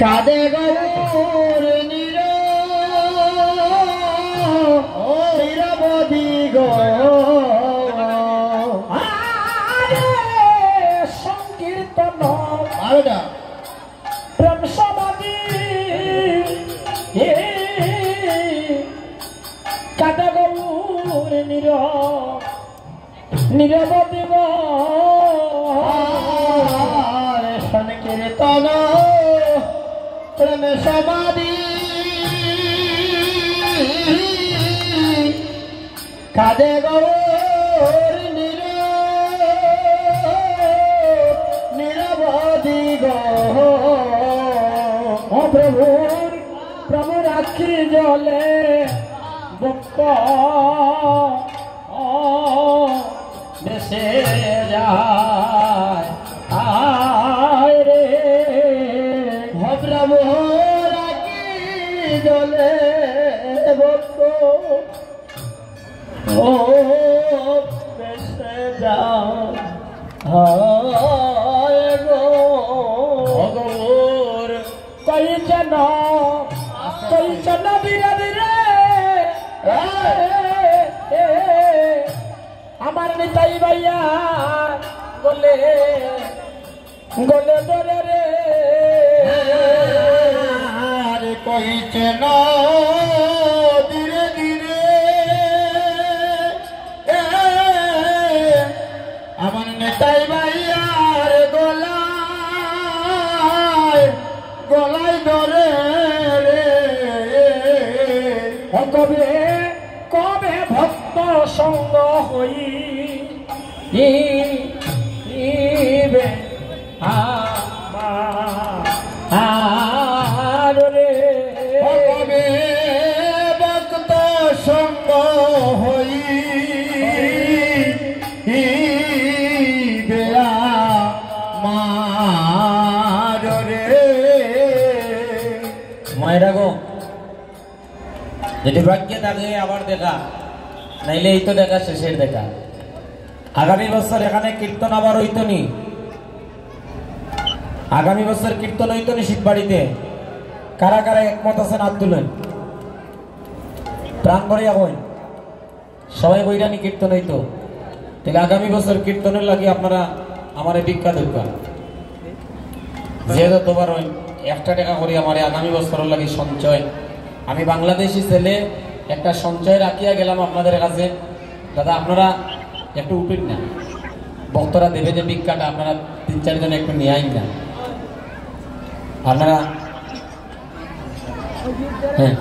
কাঁদে গৌর নিরবধি গো সংকীর্তন প্রেম সমাধি কাঁদে গৌর নিরবধি গো সংকীর্তন প্রেম সমাধি কাঁদে গৌর নিরবধি গো ও প্রভুর আখি জলে বক্ষ দেশে যায় আয় রে প্রভুর আখি জলে বক্ষ ও দেশে যায় গো গৌর কইছেন ধীরে ধীরে আমার নিতাই ভাইয়া গলে ধরে রে আরে কইছেন ধীরে ধীরে আমার নেতাই ভাইয়ার গলায় ধরে রে কবে ভক্ত সঙ্গ হই রে কবে ভক্ত সঙ্গ হই মায়েরা গো যদি ভাগ্যে থাকে আবার দেখা নাইলে এই তো দেখা শেষের দেখা আগামী বছর এখানে কীর্তন আবার হইতো নি আগামী বছর কীর্তন হইতো নি শীতবাড়িতে কারা কারা একমত আছেন হাত তুলেন প্রাণ ভরিয়া বই সবাই বইরানি কীর্তন হইতো ঠিক আগামী বছর কীর্তনের লাগে আপনারা আমার ভিক্ষা দরকার যেহেতু তোমার 1 টাকা করে আমার আগামী বছর লাগে সঞ্চয় আমি বাংলাদেশি ছেলে একটা সঞ্চয় রাখিয়া গেলাম আপনাদের কাছে দাদা আপনারা একটু উঠেন না ভক্তরা দেবে যে ভিক্ষাটা আপনারা 3-4 জন একটু নিয়ে আইন না আপনারা হ্যাঁ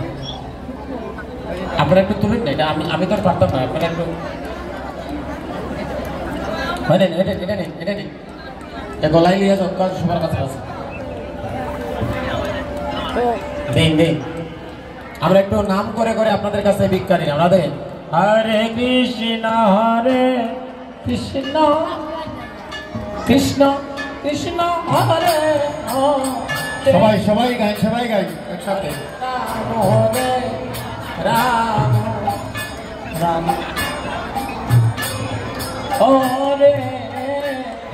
আপনারা একটু তুলেন না এটা আমি তো আর পারতাম না আপনারা একটু এটা নেই গলায় লিয়া দরকার সবার কাছে আছে দেন আমরা একটু নাম করে করে আপনাদের কাছে ভিক্ষা নিই আমরা দেখেন হরে কৃষ্ণ কৃষ্ণ কৃষ্ণ হরে সবাই গাই একসাথে রাম হরে রাম রাম হরে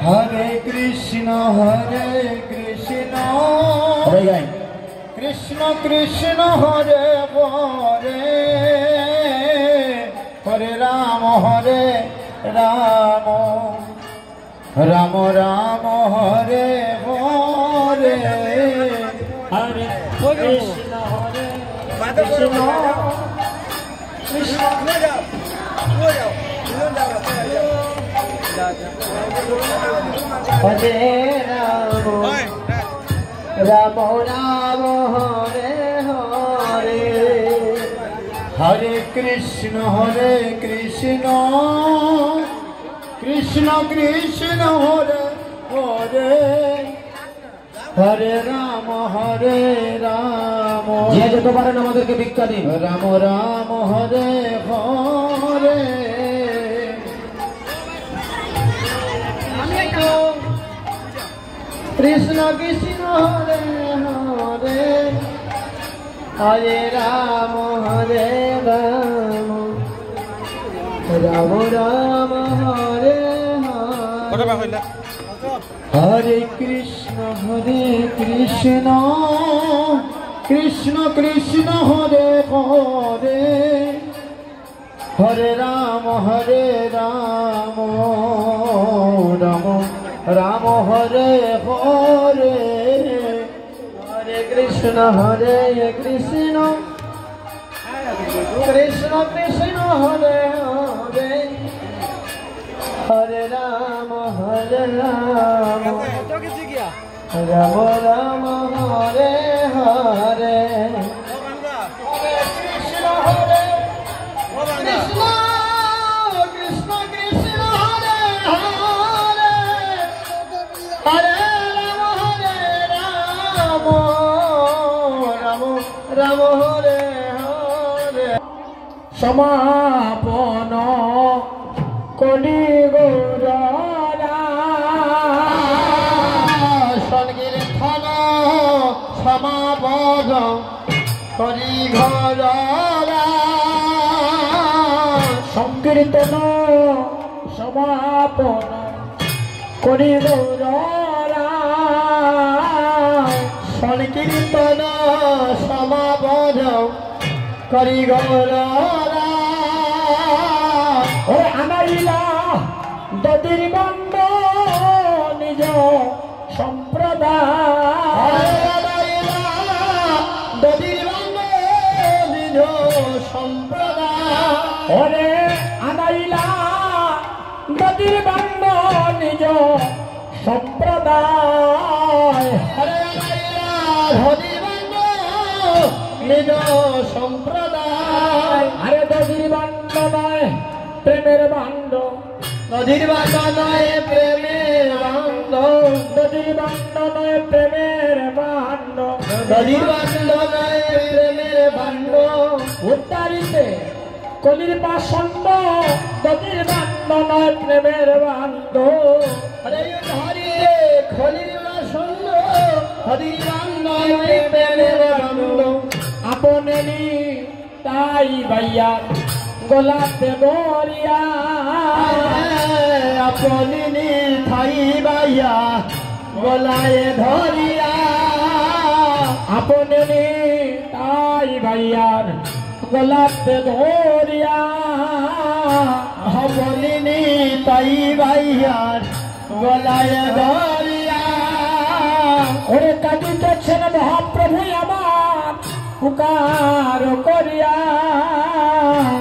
হরে কৃষ্ণ সবাই গাই কৃষ্ণ কৃষ্ণ হরে হরে হরে রাম রাম রাম হরে হরে হরে কৃষ্ণ হরে কৃষ্ণ কৃষ্ণ হরে রাম রাম হরে হরে হরে কৃষ্ণ কৃষ্ণ কৃষ্ণ হরে হরে হরে রাম যে যেতে পারেন আমাদেরকে ভিক্ষা দিন রাম রাম হরে হরে কৃষ্ণ কৃষ্ণ হরে হরে হরে রাম রাম রাম হরে হরে হরে কৃষ্ণ কৃষ্ণ কৃষ্ণ হরে হরে হরে রাম রাম রাম হরে হরে হরে কৃষ্ণ কৃষ্ণ কৃষ্ণ হরে হরে হরে রাম রাম রাম হরে হরে কৃষ্ণ কৃষ্ণ কৃষ্ণ কৃষ্ণ হরে হরে হরে রাম রাম রাম হরে হরে সমাপন কলি গৌরা সংকীর্তন সমাপন করি ঘর সংকীর্তন সমাপন করি গৌরা সংকীর্তন সমাপন করি গৌরা ও আনাইলা দদির বন্দ নিজ সম্প্রদায় দদির বন্দ নিজ সম্প্রদায় ওরে আনাইলা দদির বন্দ নিজ সম্প্রদায় হরে আনাইলা দদির বন্দ নিজ সম্প্রদায় আরে দদির বন্দ নয় প্রেমের বান্ড নদীর বান্ড নয় প্রেমের বান্ড নদীর বান্ড নয় প্রেমের বান্ড নদীর বান্ড নয় প্রেমের বান্ড উত্তারিতে কলির পাষণ্ড নদীর বান্ড নয় প্রেমের বান্ড হরে হরি কলির পাষণ্ড হরির বান্ড নয় প্রেমের বান্ড আপনেনি তাই ভাইয়া গোলাপে বরিয়া আপনি থাই বাইয়া গোলায় ধরিয়া আপনি তাই ভাইয়ার গোলাপে ধরিয়া আপনি তাই ভাইয়ার গোলায় ধরিয়া ওরে কাঁদিতেছেন মহাপ্রভু আমার পুকার করিয়া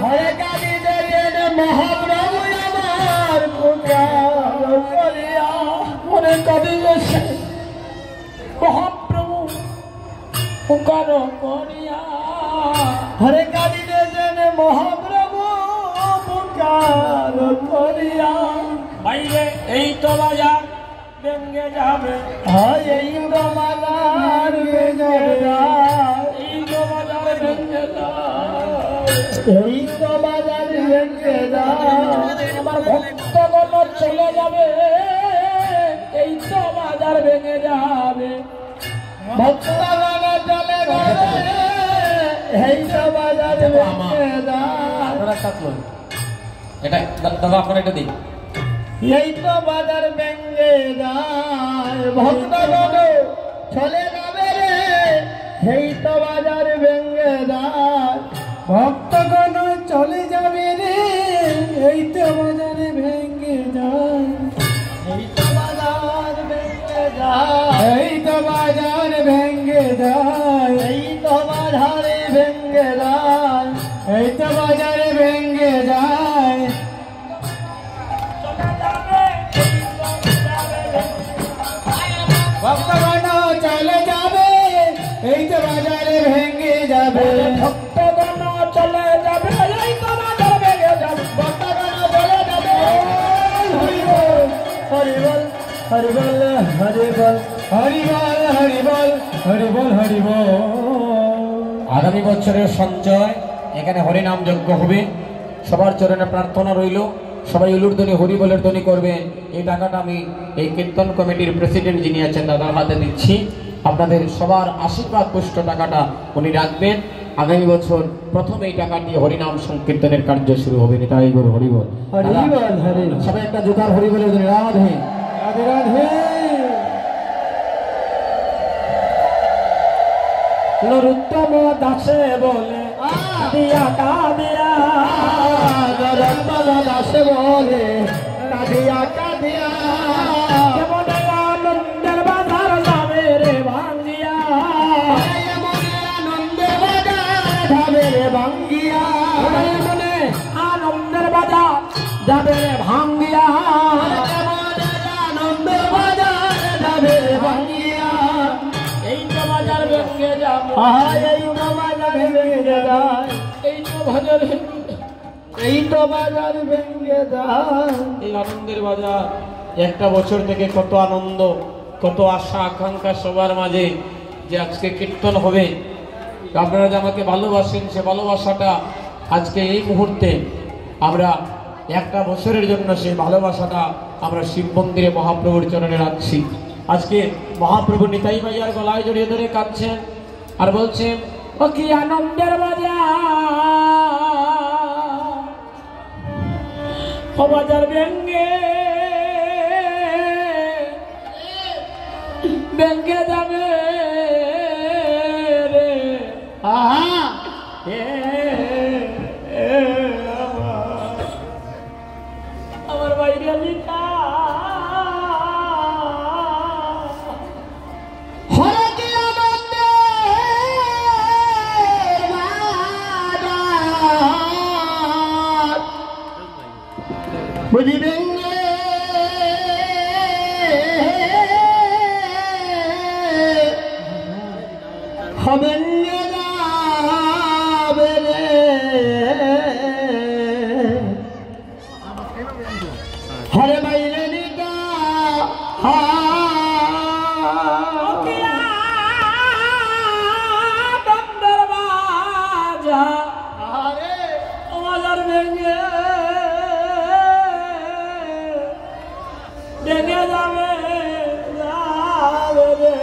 হরে কাঁদিতেছেন মহাপ্রভু আমার পুকার করিয়া ওরে কাঁদিতেছেন মহাপ্রভু পুকার করিয়া হরে কাঁদিতেছেন মহাপ্রভু পুকার করিয়া বাইরে এই তো বাজার ভেঙে যাবে হয় এই তো বাজার ভেঙে যায় এই তো বাজার ভেঙে যায় এই তো বাজার ভেঙে যায় আমার ভক্তগণ চলে যাবে এই তো বাজার ভেঙে যাবে ভক্তগণ চলে যাবে এই তো বাজার ভেঙে যায় আপনারা সাথে এটা দাদা আপনারা এটা দিন এই তো বাজার ভেঙে যায় ভক্তগণ চলে যাবে রে এই তো বাজার ভেঙে যায় ভক্তগণ চলে যাবে রে এই তো বাজার ভেঙে যায় এই তো বাজার ভেঙে যায় এই তো বাজার ভেঙে যায় এই তো বাজারে ভেঙে যায় এই তো বাজারে ভেঙে যায় ভক্তগণ চলে যাবে এই তো বাজারে ভেঙে যাবে ভক্তগণ চলে যাবে এই তো বাজার ভেঙে যাবে ভক্তগণ চলে যাবে হরি বল হরি বল হরি বল হরি বল হরি বল হরি বল হরি বল। আগামী বছরের সঞ্চয় এখানে হরিনাম যজ্ঞ হবে, সবার চরণে প্রার্থনা রইল, সবাই উলুর ধ্বনি হরি বলের ধ্বনি করবেন। এই টাকাটা আমি এই কীর্তন কমিটির প্রেসিডেন্ট যিনি আছেন দাদার হাতে দিচ্ছি, আপনাদের সবার আশীর্বাদ পুষ্ট টাকাটা উনি রাখবেন। আগামী বছর প্রথম এই টাকা দিয়ে হরিনাম সংকীর্তনের কার্য শুরু হবে। তাই বল হরিবল সবাই একটা জোকার হরিবলের ধ্বনি রাধে রাধে রাধে। নরুত্তম দাসে বলে কাঁদিয়া কাঁদিয়া, নরুত্তম দাসে বলে কাঁদিয়া কাঁদিয়া, কেমনে আনন্দের বাজার যাবে রে ভাঙ্গিয়া, কেমনে আনন্দের বাজার যাবে রে ভাঙ্গিয়া, কেমনে আনন্দের বাজার যাবে রে ভাঙ্গিয়া, কেমনে আনন্দের বাজার যাবে রে ভাঙ্গিয়া, এই তো বাজার ভেঙে যাবে, এই তো বাজার ভেঙে যায়, এই তো বাজার, এই তো বাজার ভেঙে যায়। এই আনন্দের বাজার, একটা বছর থেকে কত আনন্দ, কত আশা আকাঙ্ক্ষা সবার মাঝে যে আজকে কীর্তন হবে। আপনারা যে আমাকে ভালোবাসেন, সে ভালোবাসাটা আজকে এই মুহূর্তে আমরা একটা বছরের জন্য সেই ভালোবাসাটা আমরা শিব মন্দিরে মহাপ্রভুর চরণে রাখছি। আজকে মহাপ্রভু নিতাই ভাইয়ার গলায় জড়িয়ে ধরে কাঁদছেন আর বলছেন, ও কি আনন্দের বাজার, ও বাজার ভেঙে ভেঙে যাবে রে, আহা আমার বাইরে লিখা হরে কি আনন্দের বাজার, বুঝিবেন হবেন যাবে রে, হরে বাইরে নিতা আনন্দের বাজার, ও বাজার ভেঙে ভেঙে যাবে যাবে রে,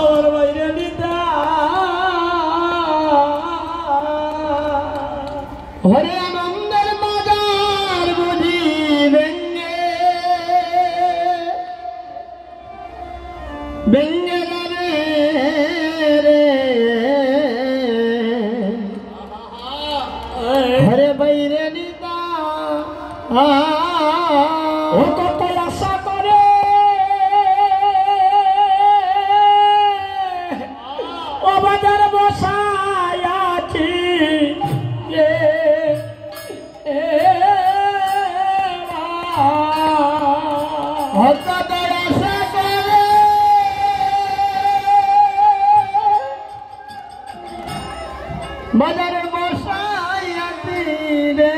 আমার বাইরে নিতা হরে আনন্দের বাজার বুঝিবেন ভেঙে যাবে রে, হরে বাইরে নিতা ও কত আশা করে ও বাজার বসাই আছি, বাজারে বসাই আছি রে,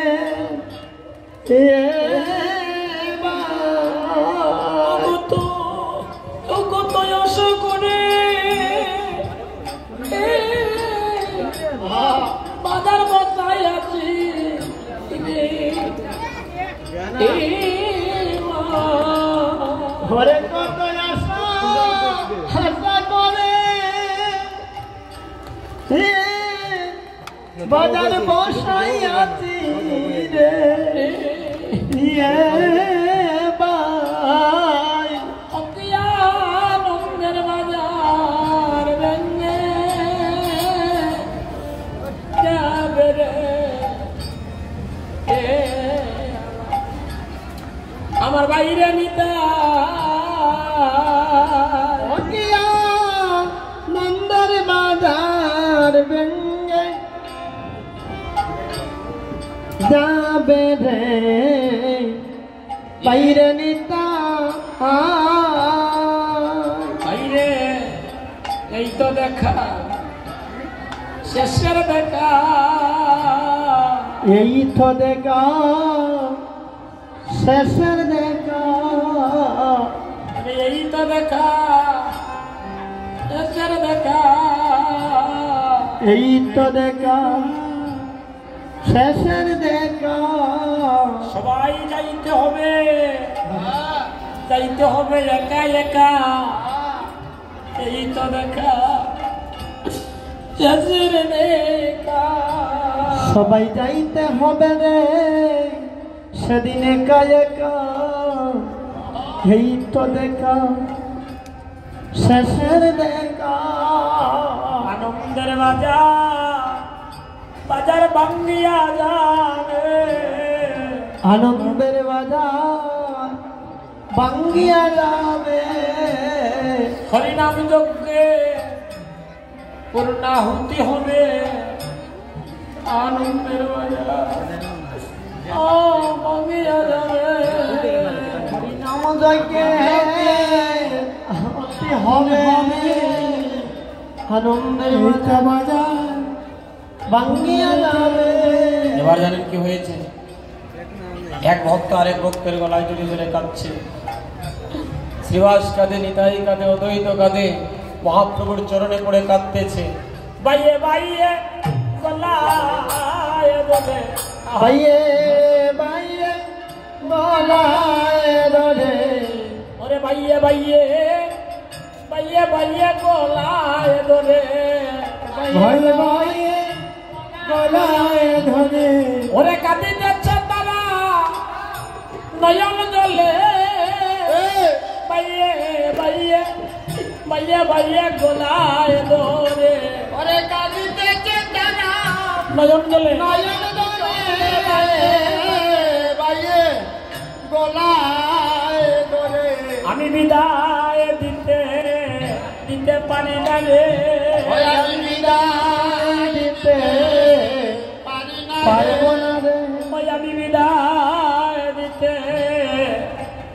কত আশা করে বাজার বসাই আছি ঘরে কত আশা আশা করে বাজার বসাই আছি রে, ভাই আনন্দের বাজার ভেঙে যাবে রে, আমার বাইরে নিতা নন্দর বাজার ভেঙে যাবে রে, বাইরে নিতা বাইরে এই তো দেখা শেষের দেখা, এই তো দেখা শেষের দেখা, এই তো দেখা শেষের দেখা, এই তো দেখা শেষের দেখা, সবাই যাইতে হবে, যাইতে হবে একা একা, এই তো দেখা শেষের দেখা, সবাই যাইতে হবে রে সেদিন একা একা, এই তো দেখা শেষের দেখা আনন্দের বাজার বাজার ভাঙ্গিয়া যাবে আনন্দের বাজার ভাঙ্গিয়া যাবে হরিনাম যজ্ঞে পূর্ণাহুতি হবে আনন্দের বাজার ভাঙ্গিয়া যাবে হরিনাম যজ্ঞে আহুতি হবে আনন্দের বাজার ভাঙ্গিয়া যাবে। এবার জানেন কি হয়েছে? এক ভক্ত আরেক ভক্তের গলায় জড়ি ধরে কাঁদছে। শ্রীবাস কাঁদে, নিতাই কাঁদে, অদ্বৈত কাঁদে, মহাপ্রভুর চরণে পড়ে কাঁদতেছে। বাইয়ে বাইয়ে গলায় বলে বাইয়ে বাইয়ে গলায় ধরে ওরে বাইয়ে বাইয়ে বাইয়ে বাইয়ে গলায় ধরে বাইয়ে বাইয়ে গলায় ধরে ওরে কাঁদিতেছে তারা নয়ন জলে বাইয়ে বাইয়ে বাইয়ে বাইয়ে গলায় ধরে ওরে কাঁদিতেছে তারা নয়ন জলে নয়ন ধরে বাইয়ে গলায় ধরে আমি বিদায় দিতে দিতে পারি না রে আমি বিদায় দিতে পারবো না রে ওই আমি বিদায় দিতে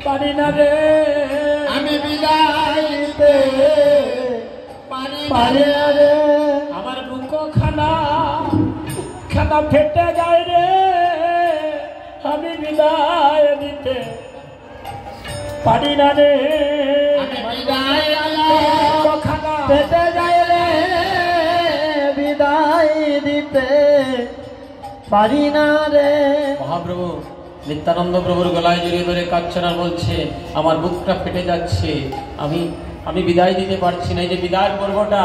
পারি না রে আমি বিদায় দিতে পারি না রে আমার বুক খানা খানা ফেটে যায় রে আমি বিদায় দিতে পারি না রে আমি বিদায় বুক খানা পেতে যাই রে বিদায় দিতে পারি না রে। মহাপ্রভু নিত্যানন্দ প্রভুর গলায় জড়িয়ে ধরে কাঁদছেন আর বলছে, আমার বুকটা ফেটে যাচ্ছে, আমি বিদায় দিতে পারছি না। এই যে বিদায়ের পর্বটা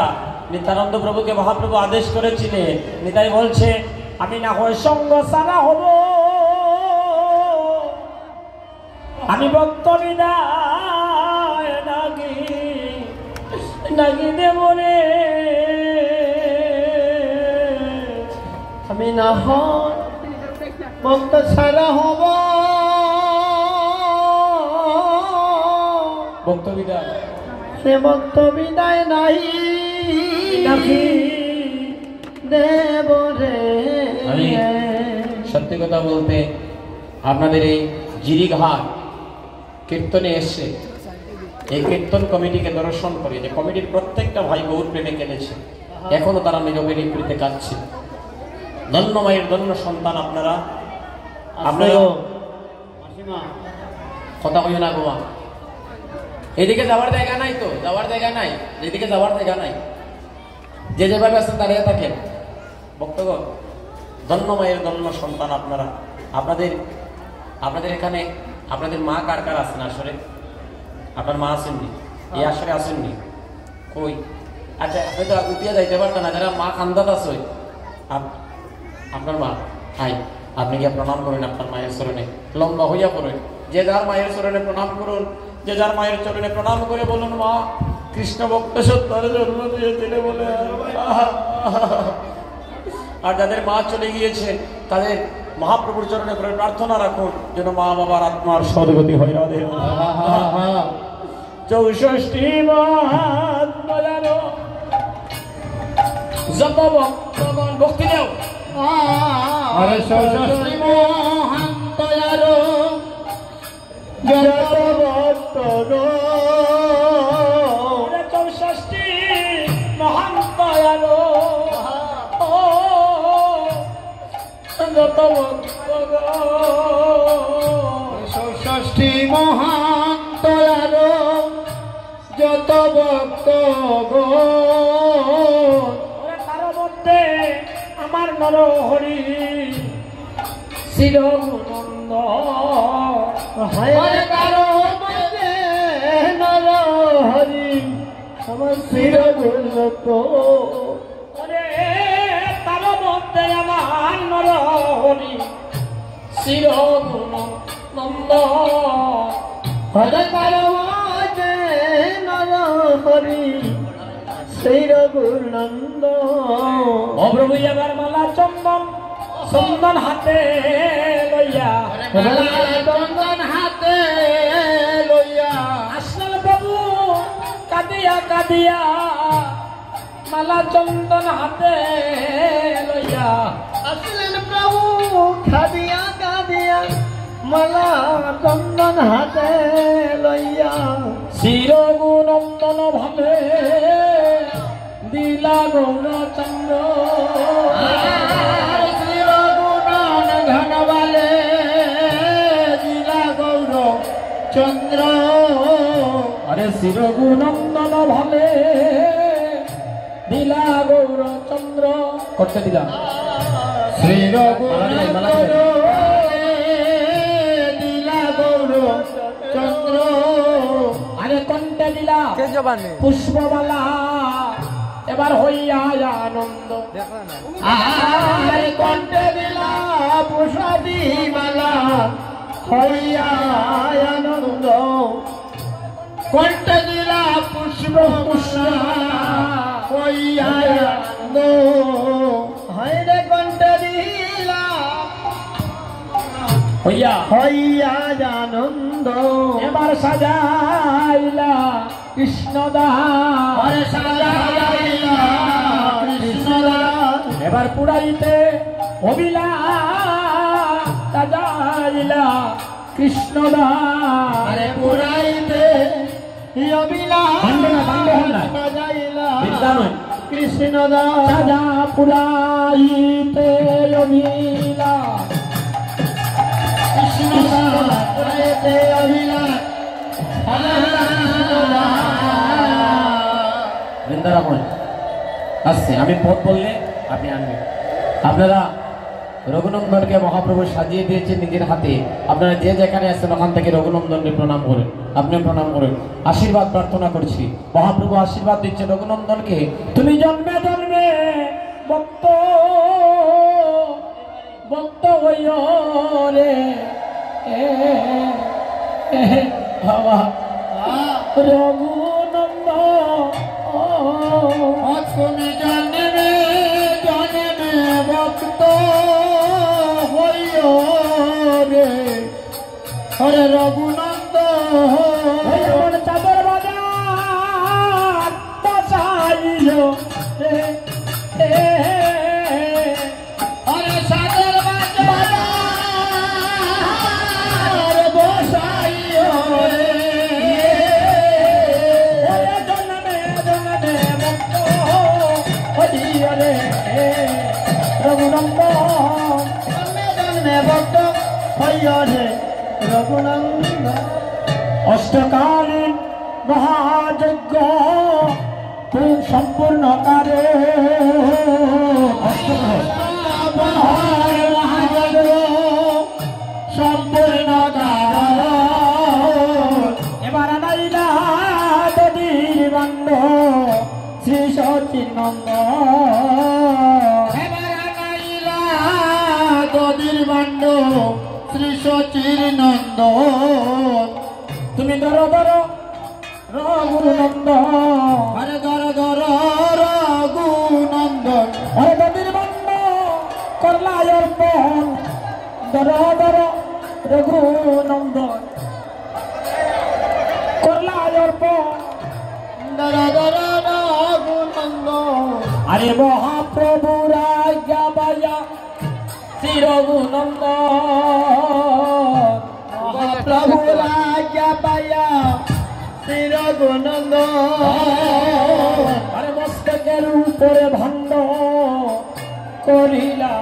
নিত্যানন্দ প্রভুকে মহাপ্রভু আদেশ করেছিলেন। নিতাই বলছে, আমি না হয় সঙ্গ সারা হব, আমি ভক্ত বিদায় নাকি নাকি দেব রে আমি না হয় ভক্ত ছাড়া হব ভক্ত বিদায় সে ভক্ত বিদায় নাই নাকি দেব রে। আমি সত্যি কথা বলতে আপনাদের এই জিরিঘাট কীর্তনে এসে এই কীর্তন কমিটিকে দর্শন করে, যে কমিটির প্রত্যেকটা ভাই গৌর প্রেমে কেঁদেছে, এখনো তারা নীরবে নিবৃত্তে কাঁদছে। ধন্য মায়ের ধন্য সন্তান আপনারা। আপনারা কথা কইও না গোয়া, এদিকে যাওয়ার জায়গা নাই, তো যাওয়ার জায়গা নাই, এদিকে যাওয়ার জায়গা নাই, যে যেভাবে আছেন দাঁড়িয়ে থাকেন। ভক্তগণ, ধন্য মায়ের ধন্য সন্তান আপনারা। আপনাদের এখানে আপনাদের মা কার কার আছেন আসরে? আপনার মা আসেননি এই আসরে? আসেননি কই? আচ্ছা, আপনি তো উঠিয়ে যাইতে পারতেন না, যারা মা খান্দাত আছে আপনার মা, হাই আপনি গিয়ে প্রণাম করুন আপনার মায়ের চরণে, লম্বা হইয়া পড়ুন। যে যার মায়ের চরণে প্রণাম করুন, যে যার মায়ের চরণে প্রণাম করে বলুন, মা কৃষ্ণ ভক্ত সত্তর জন্ম দিয়েছিলে বলে। আর যাদের মা চলে গিয়েছে তাদের মহাপ্রভুর চরণে করে প্রার্থনা রাখুন যেন মা বাবার আত্মার সদ্গতি হয়। রাধে চৌষষ্ঠী মহাত্মারো যত ভক্তগণ ভক্তি দেও আরে ষষ্ঠী মহান দয়ালো যত ভক্তগণ চৌষষ্ঠী মহান দয়ালো যত ভক্তগণ ষষ্ঠী মহান দয়ালো যত ভক্তগণ তার মধ্যে আমার নরহরি শিরগুনন্দ হায় কারো মধ্যে নরহরি আমার শিরগুণত ওরে তার মধ্যে আমার নরহরি শিরগুনন্দ হরে পারমাতে নর হরি সেই রঘুনন্দ। ও প্রভু এবার মালা চন্দন চন্দন হাতে লইয়া চন্দন হাতে লইয়া আসলেন প্রভু কাঁদিয়া কাঁদিয়া মালা চন্দন হাতে লইয়া আসলেন প্রভু কাঁদিয়া কাঁদিয়া মালা চন্দন হাতে লইয়া শিরগুনন্দন ভাবে দিলা গৌরচন্দ্র। শ্রী রঘুনন্দন ঘনবালে দিলা গৌর চন্দ্র। আরে শিরগুনন্দন ভাবে দিলা গৌরচন্দ্র করতে দিলাম। শ্রী রঘুনন্দন দিলা গৌর চন্দ্র। আরে কণ্ঠে দিলা পুষ্পমালা এবার হইয়া আনন্দ। আর কণ্ঠে দিলা প্রসাদী মালা হইয়া আনন্দ। কণ্ঠে দিলা পুষ্প হইয়া আনন্দ। হইরে কণ্ঠে দিলা হইয়া হইয়া আনন্দ। এবার সাজাইলা কৃষ্ণদাস। হরে সাজাইলা কৃষ্ণদাস। এবার পুরাইতে অবিলা সাজাইলা কৃষ্ণদাস। আরে পুরাইতে অবিলাস সাজাইলা কৃষ্ণদাস। সাজা পুরাইতে অবিলা কৃষ্ণদাস পুরাইতে অবিলাস বৃন্দারমণ আসছে, আমি পথ বললে আপনি আনবেন। আপনারা রঘুনন্দনকে মহাপ্রভু সাজিয়ে দিয়েছেন নিজের হাতে। আপনারা যে যেখানে আছেন ওখান থেকে রঘুনন্দনকে প্রণাম করেন, আপনি প্রণাম করেন, আশীর্বাদ প্রার্থনা করছি। মহাপ্রভু আশীর্বাদ দিচ্ছে রঘুনন্দনকে। তুমি জন্মে জন্মে ভক্ত ভক্ত হইও রে বাবা রঘুনন্দ। তুমি জন্মে জন্মে ভক্ত হইও রে হরে রঘুনন্দ। চাদর বাজার বাসাইও রে হরে সাদর বাজার বসাইও রে। জন্মে জন্মে ভক্ত হইও রে রঘুনন্দ। জন্মে জন্মে ভক্ত হইও রে রঘুনন্দ। অষ্টকালীন মহাযজ্ঞ সম্পূর্ণ কারে সম্পূর্ণ এবার আনাইলা দদির বান্ড শ্রী সচিনন্দ। দদির বান্ড শ্রী সচির নন্দ। তুমি ধর ধর রঘুনন্দ। হরে ধর ধর রঘুনন্দন। হরে দদির বান্ড করলা অর্পণ ধর ধর রঘুনন্দন করলা অর্পণ। ধর ধর রঘুনন্দন। আরে মহাপ্রভু রাজা বাজা শ্রী রঘুনন্দ। মহাপ্রভু রাজা পায়া শ্রী রঘুনন্দ। আরে মস্তকের উপরে ভণ্ড করিলা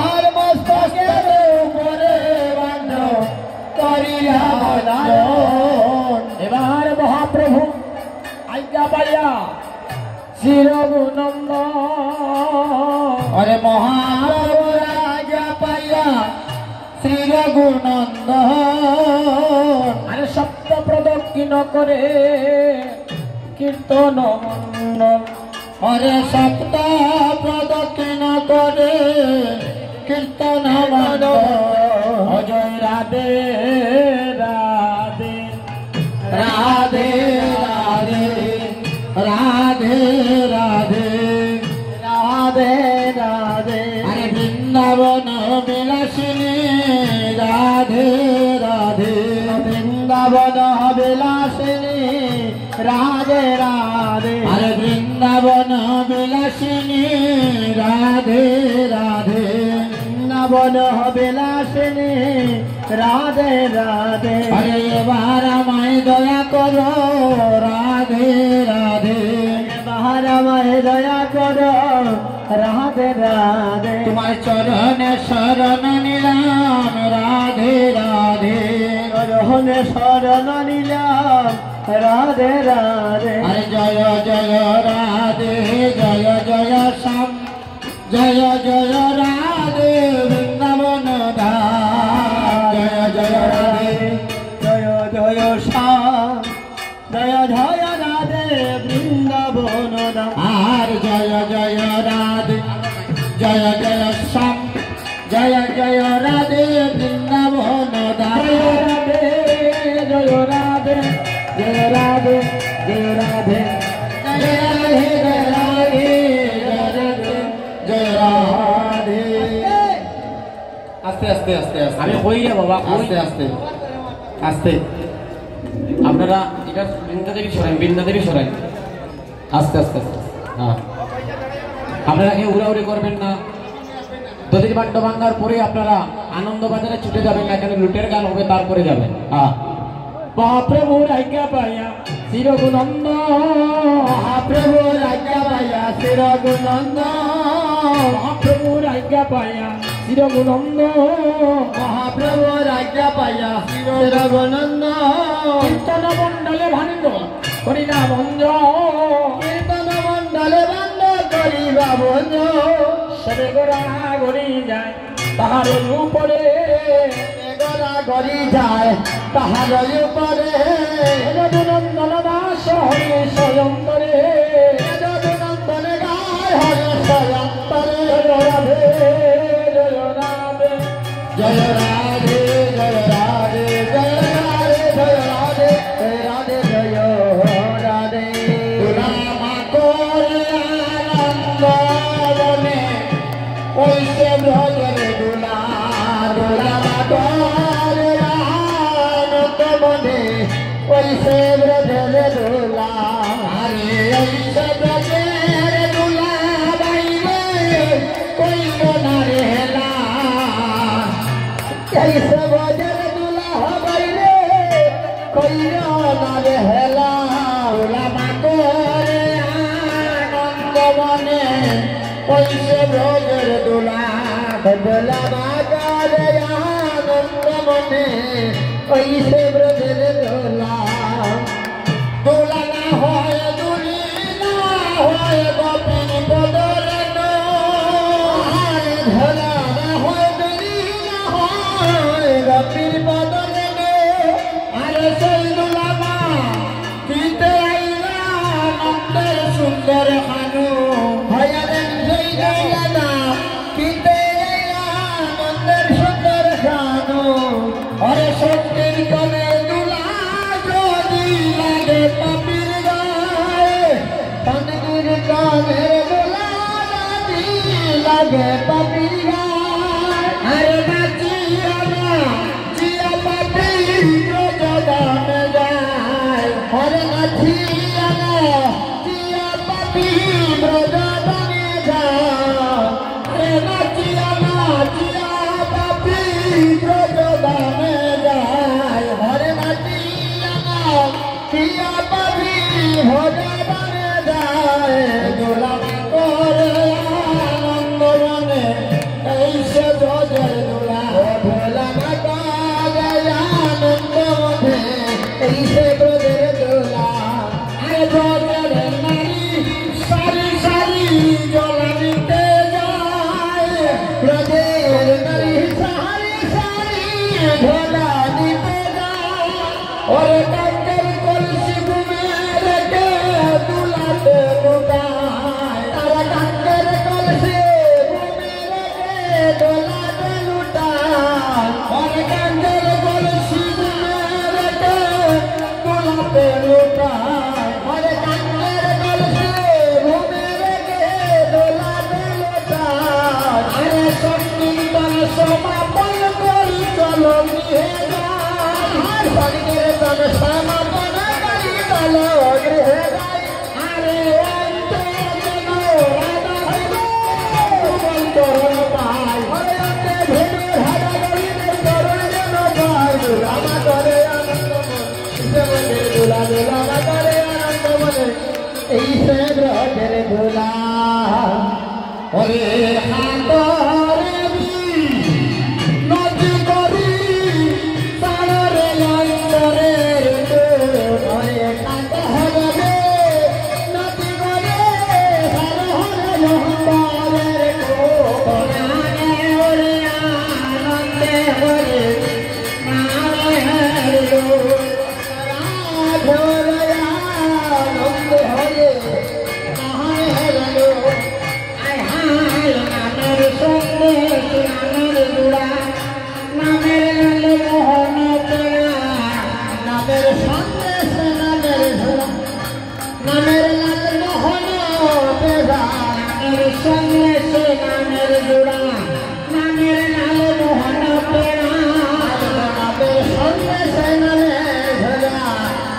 আর মস্তকের উপরে বান্ড করিয়া বলায়ন। এবার মহাপ্রভু আজ্ঞা পাইয়া শ্রী রঘুনন্দ। আরে মহাপ্রভু রাজা পাইয়া শ্রী রঘুনন্দ। আরে সপ্ত প্রদক্ষিণ করে কীর্তন মণ্ডল। হরে সপ্ত প্রদক্ষিণ করে কীর্তন মণ্ডল। অজয় রাধে বৃন্দাবন বিলাসিনী রাধে রাধে আরে বৃন্দাবন বিলাসিনী রাধে রাধে বৃন্দাবন বিলাসিনী রাধে রাধে আরে এবার আমায় দয়া করো রাধে রাধে এবার আমায় দয়া করো রাধে রাধে তোমার চরণে শরণ নিলাম রাধে রাধে চরণে শরণ নিলাম রাধে রাধে আরে জয় জয় রাধে জয় জয় শ্যাম জয় জয় রাধে বৃন্দাবন ধাম জয় জয় রাধে জয় জয় শ্যাম জয় জয় রাধে বৃন্দাবন ধাম আর জয় জয় রাধে জয় জয় শ্যাম জয় জয় রাধে বৃন্দাবন ধাম জয় রাধে জয় রাধে জয় রাধে জয় রাধে জয় রাধে জয় রাধে আস্তে আস্তে আস্তে আস্তে আমি কই রে বাবা আস্তে আস্তে আস্তে আপনারা এটা বৃন্দাদেবী সরাই আস্তে আস্তে আস্তে হ্যাঁ আপনারা কেউ উড়াউড়ি করবেন না দলিত বাদ্য ভাঙ্গার পরে আপনারা আনন্দ বাজারে ছুটে যাবেন না এখানে লুটের গান হবে তারপরে যাবেন হ্যাঁ মহাপ্রভুর আজ্ঞা পাইয়া চিরগুনন্দ মহাপ্রভুর আজ্ঞা পাইয়া চিরগুনন্দ মহাপ্রভুর আজ্ঞা পাইয়া চিরগুনন্দ মহাপ্রভুর আজ্ঞা পাইয়া চিরগুনন্দ কীর্তন মণ্ডলে ভাণ্ড করিলা ভঞ্জ কীর্তন মণ্ডলে ভাণ্ড করিবা ভঞ্জ সবে গোড়া গড়ি যায় তাহার উপরে গোড়া গড়ি যায় তাহার উপরে যদুনন্দন দাস হরি স্বয়ন্তরে যদুনন্দন গায় হরে স্বয়ন্তরে জয় রাধে জয় রাধে জয় রাধে জয় রাধে জয় রাধে জয় রাধে জয় রাধে রামা করে আনন্দ বনে ওইসে ব্রজের দুলা রামা করে আনন্দ বনে ওইসে ব্রজের দুলা আরে ওইসে ব্রজের দুলা বাইরে কইল না রে হেলা कैसे बजर दुल्हा बैरे कोई नारे हेला रामा करे आनंद बने कैसे बजर दुल्हा दुल्हा करे आनंद बने कैसे बजर दुल्हा दुल्हा ना होय दुली ना होय गोपिन बदल नो हरे धला ना होय दुली ना होय गोपिन बदल नो अरे सैदुल्ला मा किते आइला नंदर सुंदर खानु भयरे सैदुल्ला ना किते आइला नंदर सुंदर खानु अरे सत्तिर कने दुल्हा जोदी लागे पपीर गाए तनगिर काने दुल्हा जोदी लागे पपीर गाए अरे नाचिया ना जिया पपीर जो जदा में जाए अरे नाचिया ना जिया पपीर जो जदा में जाए अरे नाचिया ना जिया पपीर जो जदा में जाए अरे नाचिया ना जिया पपीर हो जदा में जाए दुल्हा करे आनंद बने ऐसे भजन दुल्हा भोला माता जय आनंद बने ऐसे भजन दुल्हा अरे भजन नारी सारी सारी जलानिते जाए ब्रजेर नारी सारी सारी भोला निते जाए और कंकर कलसी घुमेर के दुलाते लुटाए अरे कंकर कलसी घुमेर के दुलाते लुटाए और कंकर कलसी घुमेर के दुलाते लुटाए अरे कंकर कलसी घुमेर के दुलाते लुटाए अरे संकीर्तन समापन करी चलो निहे जाए সমাপন করি দল গৃহে যাই আরে অন্তর যেন রাধা হইব তরুণ পাই আরে অন্তে ভেবে হারা করিলে তরুণ যেন পাই রামা করে আনন্দ মনে দোলা দোলা করে আনন্দ মনে এই সে গ্রহের দোলা ওরে হাতরে নদী করি সারে অন্তরে ওরে কাঁদে হবে নদী করে সারে অন্তরের কোণে ওরে আনন্দে ওরে মায়ের রাধরে আনন্দে হরে মায়ের আয় হায় নামের সঙ্গে নামের জোড়া নামের মোহন পেড়া নামের সঙ্গে নামের জোড়া নামের মোহন পেড়া নামের সঙ্গে নামের জোড়া নামের মোহন পেড়া নামের সঙ্গে নামের জোড়া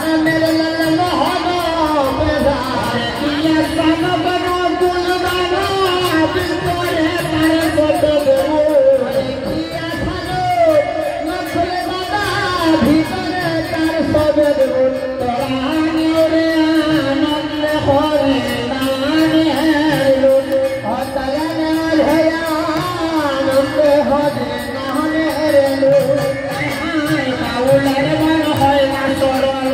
নামের মোহন পেড়া কিয়া সানো বনো গুলবানা বিপরে তারে বটো দেবো কিয়া সানো নখলে দাদা ভিতরে তার সবে দেবো তোরানি ওরে আনন্দ হরে নানে হেলো অতলানে হয়া আনন্দ হরে নানে হেলো হায় বাউলার মন হয় না সরল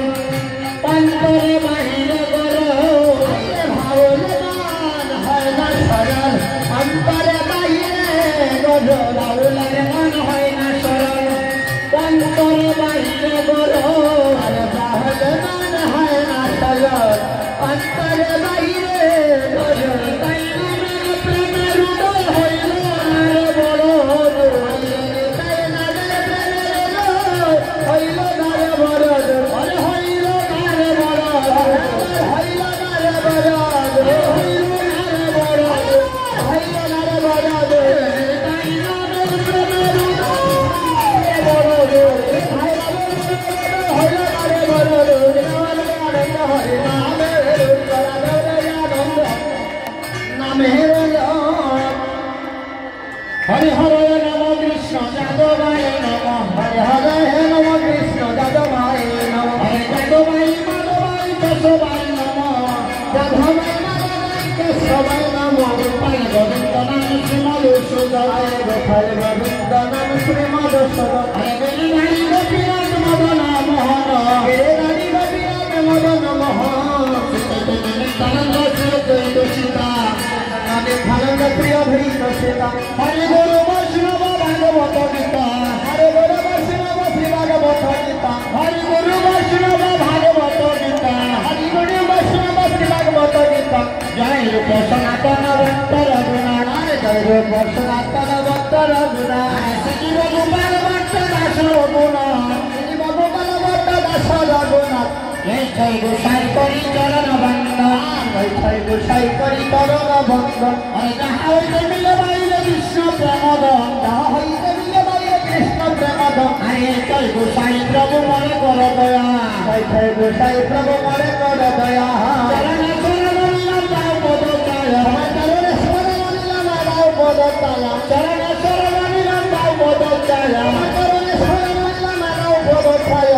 অন্তরে বাহিরে করো ভাবলে মন হয় না সরল অন্তরে বাহিরে করো বাউলার মন হয় না সরল অন্তরে বাহিরে করো আরে ভাবলে মন হয় না সরল অন্তরে বাহিরে করো তাই নামের প্রেমের উদয় হইল আর বড় তাই নামের প্রেমের উদয় হইল আর বড় আরে হইল আর বড় হইল আর বড় হইল আর বড় হইল আর বড় তাই নামের প্রেমের উদয় বড় ভাই হইল আর বড় আনন্দ হরে নামের হরে হরে নম কৃষ্ণ যাদবায় নম হরে হরে নম কৃষ্ণ যাদবায় নম হরে যাদবাই মাধবাই কেশবায় নম যাদবাই মাধবাই কেশবায় নম গোপাল গোবিন্দ নাম শ্রীমদ সুদায় গোপাল গোবিন্দ নাম শ্রীমদ সুদায় হরে গিরিধারী গোপীনাথ মদন মোহন গিরিধারী গোপীনাথ মদন মোহন নিত্যানন্দ শ্রী সীতা নামে ভানন্দ প্রিয় ভীত সীতা হরে গুরু বৈষ্ণব ভাগবত গীতা হরে গুরু বৈষ্ণব শ্রী ভাগবত গীতা হরে গুরু বৈষ্ণব ভাগবত গীতা হরে গুরু বৈষ্ণব শ্রী ভাগবত গীতা জয় রূপ সনাতন ভক্ত রঘুনাথ জয় রূপ সনাতন ভক্ত রঘুনাথ শ্রী গোপাল ভক্ত দাস রঘুনাথ শ্রী গোপাল ভক্ত দাস রঘুনাথ জয় গোসাই করি চরণ বন্দন জয় গোসাই করি চরণ বন্দন আরে যাহা হইতে মিলে বাইরে কৃষ্ণ প্রেমদন যাহা হইতে মিলে বাইরে কৃষ্ণ প্রেমদন আরে জয় গোসাই প্রভু মনে কর দয়া জয় গোসাই প্রভু মনে কর দয়া চরণ শরণ দাও পদ চায় চরণ শরণ দাও পদ চায় চরণ শরণ দাও পদ চায় চরণ শরণ দাও পদ চায়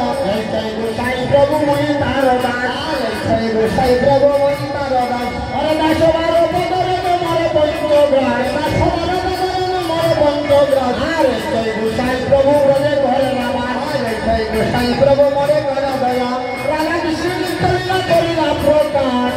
জয় গোসাই প্রভু মনে তার দাস জয় গোসাই প্রভু মনে তার দাস আরে দাস বারো পদরে মরে পঞ্চগ্রাস দাস বারো পদরে মরে পঞ্চগ্রাস আরে জয় গোসাই প্রভু বলে ঘরে বাবা জয় গোসাই প্রভু মরে কর দয়া রাধা কৃষ্ণ করিলা করিলা প্রকাশ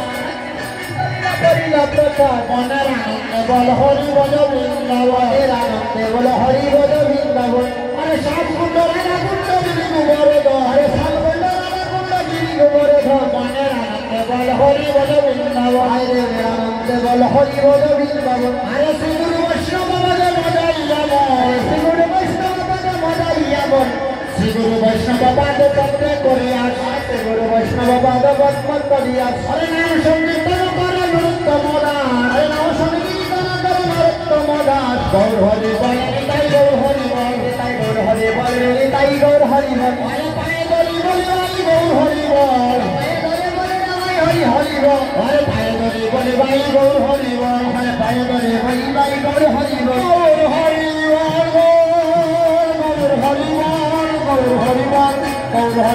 করিলা প্রকাশ মনের আনন্দে বল হরি বল বৃন্দাবনের আনন্দে বল হরি বল বৃন্দাবন আরে সাত কুণ্ড রাধা কুণ্ড গিরি গোবরে দ আরে সাত কুণ্ড রাধা কুণ্ড গিরি গোবরে দ মনের আনন্দে বল হরি বল বৃন্দাবন আরে আনন্দে বল হরি বল বৃন্দাবন আরে শ্রী গুরু বৈষ্ণব বাজে মজাইয়া বল শ্রী গুরু বৈষ্ণব বাজে মজাইয়া বল শ্রী গুরু বৈষ্ণব পাদ পদ্মে করিয়া শ্রী গুরু বৈষ্ণব পাদ পদ্ম করিয়া আরে নাম সংকীর্তন করে নৃত্য মদান আরে নাম সংকীর্তন করে নৃত্য মদান গৌর হরি বল তাই গৌর হরি বল তাই গৌর হরি বল তাই গৌর হরি বল আরে পায়ে গরি বলি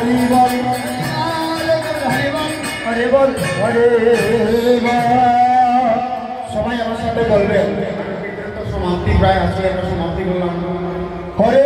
হরি বল হরি বল হরি বল। সবাই আমার সাথে বলবেন। সমাপ্তি প্রায় আছে, একটা সমাপ্তি করলাম। হরে